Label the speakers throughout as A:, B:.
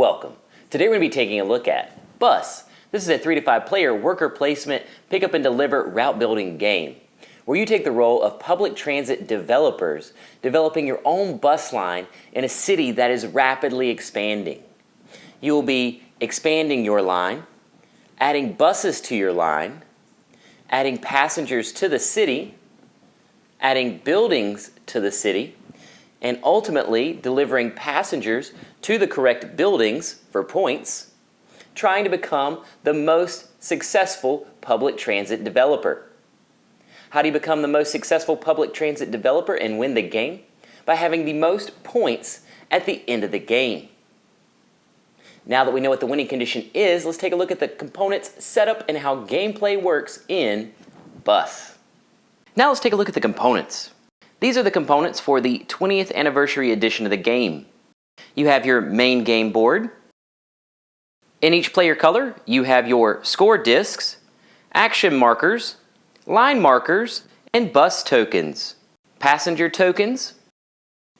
A: welcome. Today we're going to be taking a look at Bus. This is a 3 to 5 player worker placement, pick up and deliver route building game, where you take the role of public transit developers, developing your own bus line in a city that is rapidly expanding. You will be expanding your line, adding buses to your line, adding passengers to the city, adding buildings to the city, and ultimately delivering passengers to the correct buildings for points, trying to become the most successful public transit developer. How do you become the most successful public transit developer and win the game? By having the most points at the end of the game. Now that we know what the winning condition is, let's take a look at the components, setup, and how gameplay works in Bus. Now let's take a look at the components. These are the components for the 20th anniversary edition of the game. You have your main game board. In each player color, you have your score discs, action markers, line markers, and bus tokens, passenger tokens,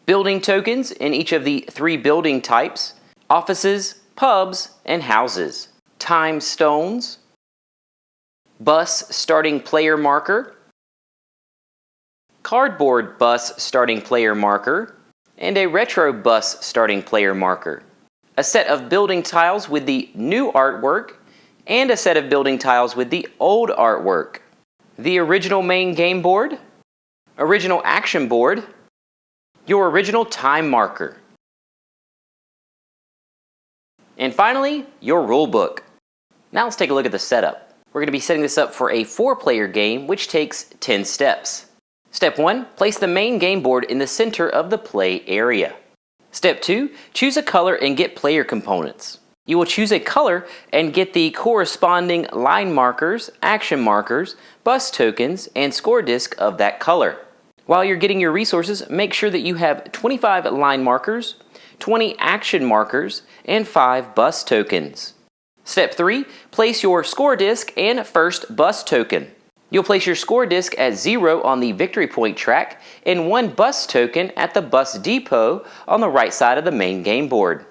A: building tokens in each of the 3 building types, offices, pubs, and houses, time stones, bus starting player marker, cardboard bus starting player marker, and a retro bus starting player marker, a set of building tiles with the new artwork, and a set of building tiles with the old artwork, the original main game board, original action board, your original time marker, and finally, your rule book. Now let's take a look at the setup. We're going to be setting this up for a 4-player game, which takes 10 steps. Step 1, place the main game board in the center of the play area. Step 2, choose a color and get player components. You will choose a color and get the corresponding line markers, action markers, bus tokens, and score disc of that color. While you're getting your resources, make sure that you have 25 line markers, 20 action markers, and 5 bus tokens. Step 3, place your score disc and first bus token. You'll place your score disc at 0 on the victory point track and 1 bus token at the bus depot on the right side of the main game board.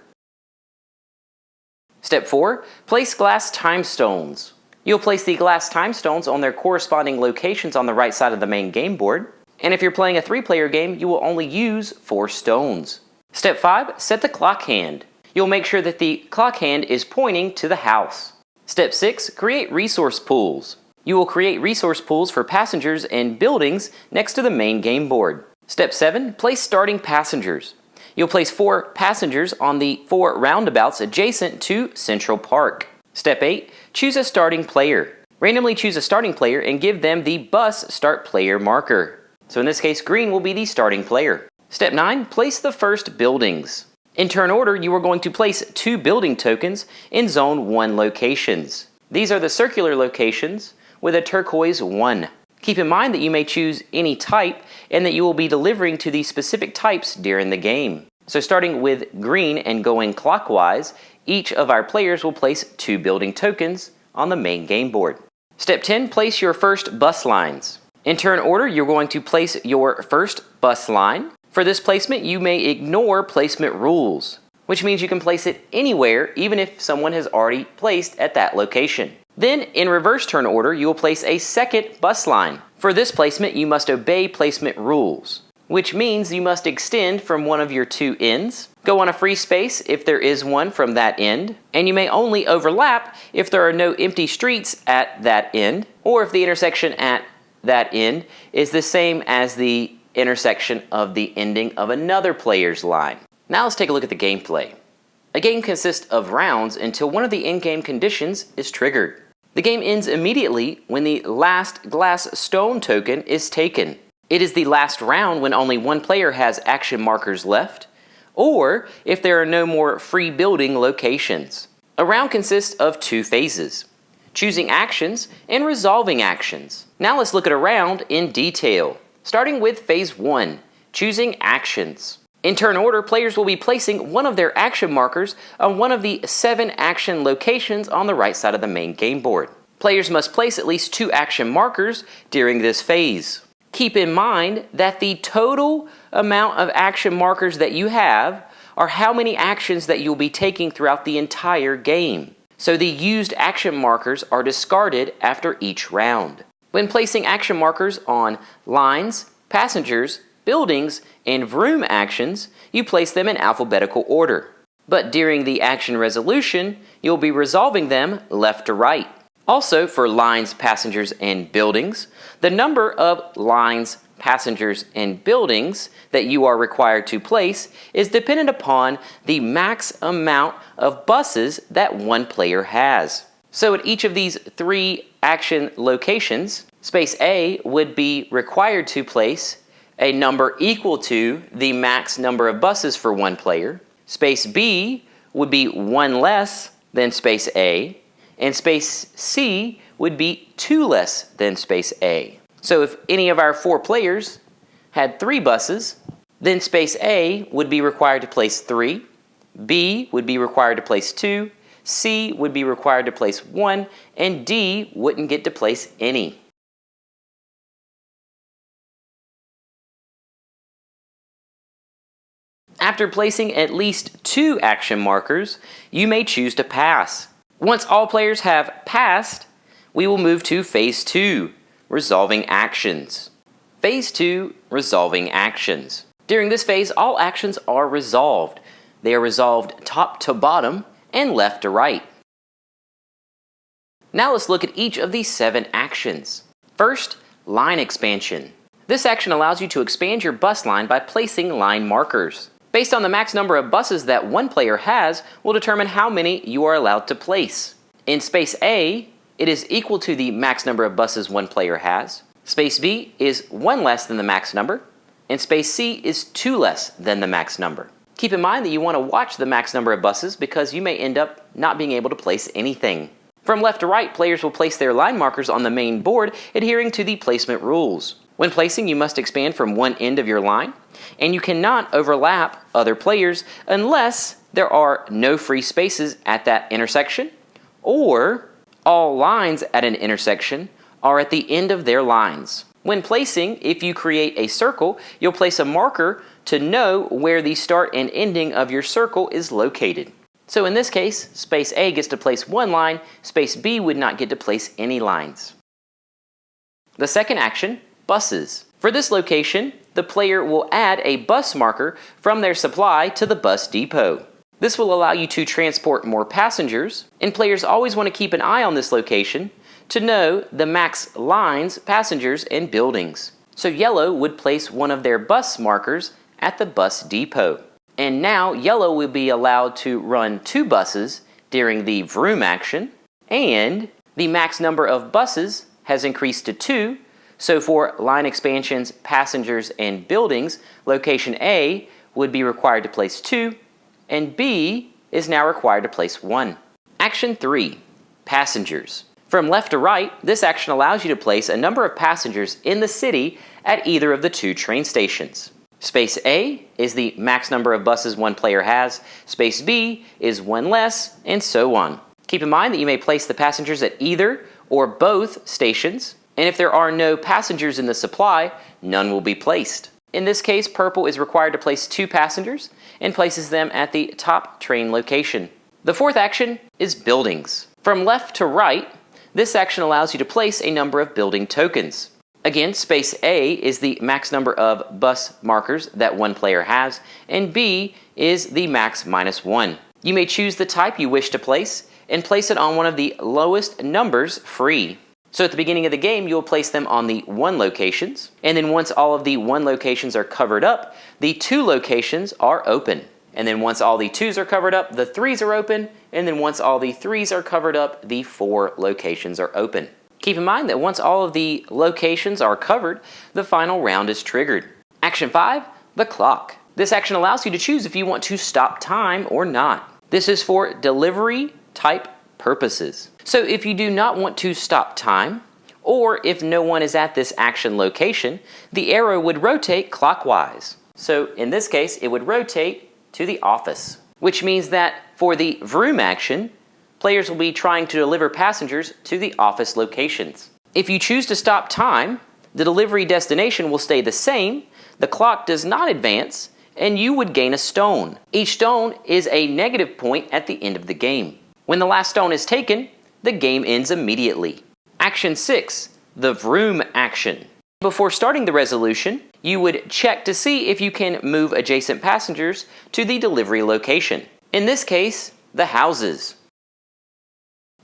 A: Step 4, place glass time stones. You'll place the glass time stones on their corresponding locations on the right side of the main game board. And if you're playing a 3-player game, you will only use 4 stones. Step 5, set the clock hand. You'll make sure that the clock hand is pointing to the house. Step 6, create resource pools. You will create resource pools for passengers and buildings next to the main game board. Step 7, place starting passengers. You'll place 4 passengers on the 4 roundabouts adjacent to Central Park. Step 8, choose a starting player. Randomly choose a starting player and give them the bus start player marker. So in this case, green will be the starting player. Step 9, place the first buildings. In turn order, you are going to place 2 building tokens in Zone 1 locations. These are the circular locations with a turquoise 1. Keep in mind that you may choose any type and that you will be delivering to these specific types during the game. So starting with green and going clockwise, each of our players will place 2 building tokens on the main game board. Step 10, place your first bus lines. In turn order, you're going to place your first bus line. For this placement, you may ignore placement rules, which means you can place it anywhere even if someone has already placed at that location. Then, in reverse turn order, you will place a second bus line. For this placement, you must obey placement rules, which means you must extend from one of your 2 ends, go on a free space if there is one from that end, and you may only overlap if there are no empty streets at that end, or if the intersection at that end is the same as the intersection of the ending of another player's line. Now let's take a look at the gameplay. A game consists of rounds until one of the in-game conditions is triggered. The game ends immediately when the last glass stone token is taken. It is the last round when only one player has action markers left, or if there are no more free building locations. A round consists of 2 phases: choosing actions and resolving actions. Now let's look at a round in detail, starting with phase 1, choosing actions. In turn order, players will be placing one of their action markers on one of the 7 action locations on the right side of the main game board. Players must place at least 2 action markers during this phase. Keep in mind that the total amount of action markers that you have are how many actions that you'll be taking throughout the entire game. So the used action markers are discarded after each round. When placing action markers on lines, passengers, buildings, and vroom actions, you place them in alphabetical order. But during the action resolution, you'll be resolving them left to right. Also, for lines, passengers, and buildings, the number of lines, passengers, and buildings that you are required to place is dependent upon the max amount of buses that one player has. So at each of these 3 action locations, space A would be required to place a number equal to the max number of buses for one player. Space B would be 1 less than space A, and space C would be 2 less than space A. So if any of our 4 players had 3 buses, then space A would be required to place 3, B would be required to place 2, C would be required to place 1, and D wouldn't get to place any. After placing at least 2 action markers, you may choose to pass. Once all players have passed, we will move to Phase 2, Resolving Actions. Phase 2, Resolving Actions. During this phase, all actions are resolved. They are resolved top to bottom and left to right. Now let's look at each of these 7 actions. First, line expansion. This action allows you to expand your bus line by placing line markers. Based on the max number of buses that one player has will determine how many you are allowed to place. In space A, it is equal to the max number of buses one player has. Space B is 1 less than the max number, and space C is 2 less than the max number. Keep in mind that you want to watch the max number of buses because you may end up not being able to place anything. From left to right, players will place their line markers on the main board adhering to the placement rules. When placing, you must expand from one end of your line, and you cannot overlap other players unless there are no free spaces at that intersection, or all lines at an intersection are at the end of their lines. When placing, if you create a circle, you'll place a marker to know where the start and ending of your circle is located. So in this case, space A gets to place 1 line, space B would not get to place any lines. The second action, buses. For this location, the player will add a bus marker from their supply to the bus depot. This will allow you to transport more passengers, and players always want to keep an eye on this location to know the max lines, passengers, and buildings. So yellow would place one of their bus markers at the bus depot. And now yellow will be allowed to run 2 buses during the vroom action, and the max number of buses has increased to 2. So for line expansions, passengers, and buildings, location A would be required to place 2, and B is now required to place 1. Action 3, passengers. From left to right, this action allows you to place a number of passengers in the city at either of the 2 train stations. Space A is the max number of buses one player has, space B is 1 less, and so on. Keep in mind that you may place the passengers at either or both stations, and if there are no passengers in the supply, none will be placed. In this case, purple is required to place 2 passengers and places them at the top train location. The fourth action is buildings. From left to right, this action allows you to place a number of building tokens. Again, space A is the max number of bus markers that one player has, and B is the max -1. You may choose the type you wish to place and place it on one of the lowest numbers free. So at the beginning of the game, you'll place them on the 1 locations, and then once all of the 1 locations are covered up, the 2 locations are open. And then once all the 2s are covered up, the 3s are open, and then once all the 3s are covered up, the 4 locations are open. Keep in mind that once all of the locations are covered, the final round is triggered. Action 5, the clock. This action allows you to choose if you want to stop time or not. This is for delivery type purposes. So if you do not want to stop time, or if no one is at this action location, the arrow would rotate clockwise. So in this case, it would rotate to the office, which means that for the vroom action, players will be trying to deliver passengers to the office locations. If you choose to stop time, the delivery destination will stay the same, the clock does not advance, and you would gain a stone. Each stone is a negative point at the end of the game. When the last stone is taken, the game ends immediately. Action 6, the Vroom action. Before starting the resolution, you would check to see if you can move adjacent passengers to the delivery location. In this case, the houses.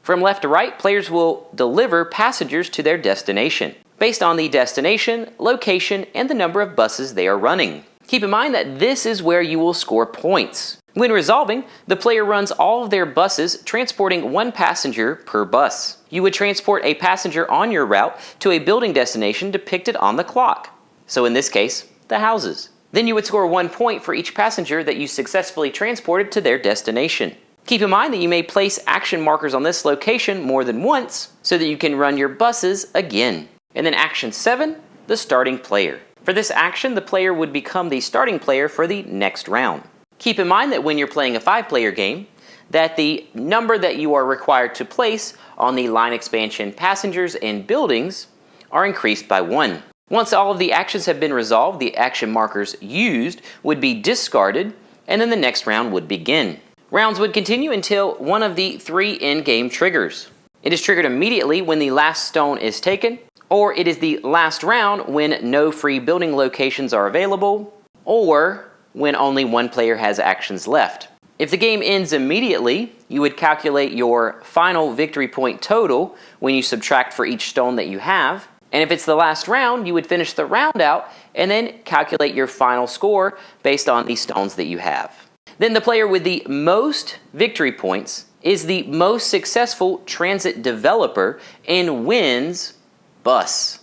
A: From left to right, players will deliver passengers to their destination, based on the destination, location, and the number of buses they are running. Keep in mind that this is where you will score points. When resolving, the player runs all of their buses, transporting one passenger per bus. You would transport a passenger on your route to a building destination depicted on the clock. So in this case, the houses. Then you would score 1 point for each passenger that you successfully transported to their destination. Keep in mind that you may place action markers on this location more than once so that you can run your buses again. And then action 7, the starting player. For this action, the player would become the starting player for the next round. Keep in mind that when you're playing a 5-player game, that the number that you are required to place on the line expansion passengers and buildings are increased by 1. Once all of the actions have been resolved, the action markers used would be discarded, and then the next round would begin. Rounds would continue until one of the 3 in-game triggers. It is triggered immediately when the last stone is taken, or it is the last round when no free building locations are available, or when only one player has actions left. If the game ends immediately, you would calculate your final victory point total when you subtract for each stone that you have. And if it's the last round, you would finish the round out and then calculate your final score based on the stones that you have. Then the player with the most victory points is the most successful transit developer and wins Bus.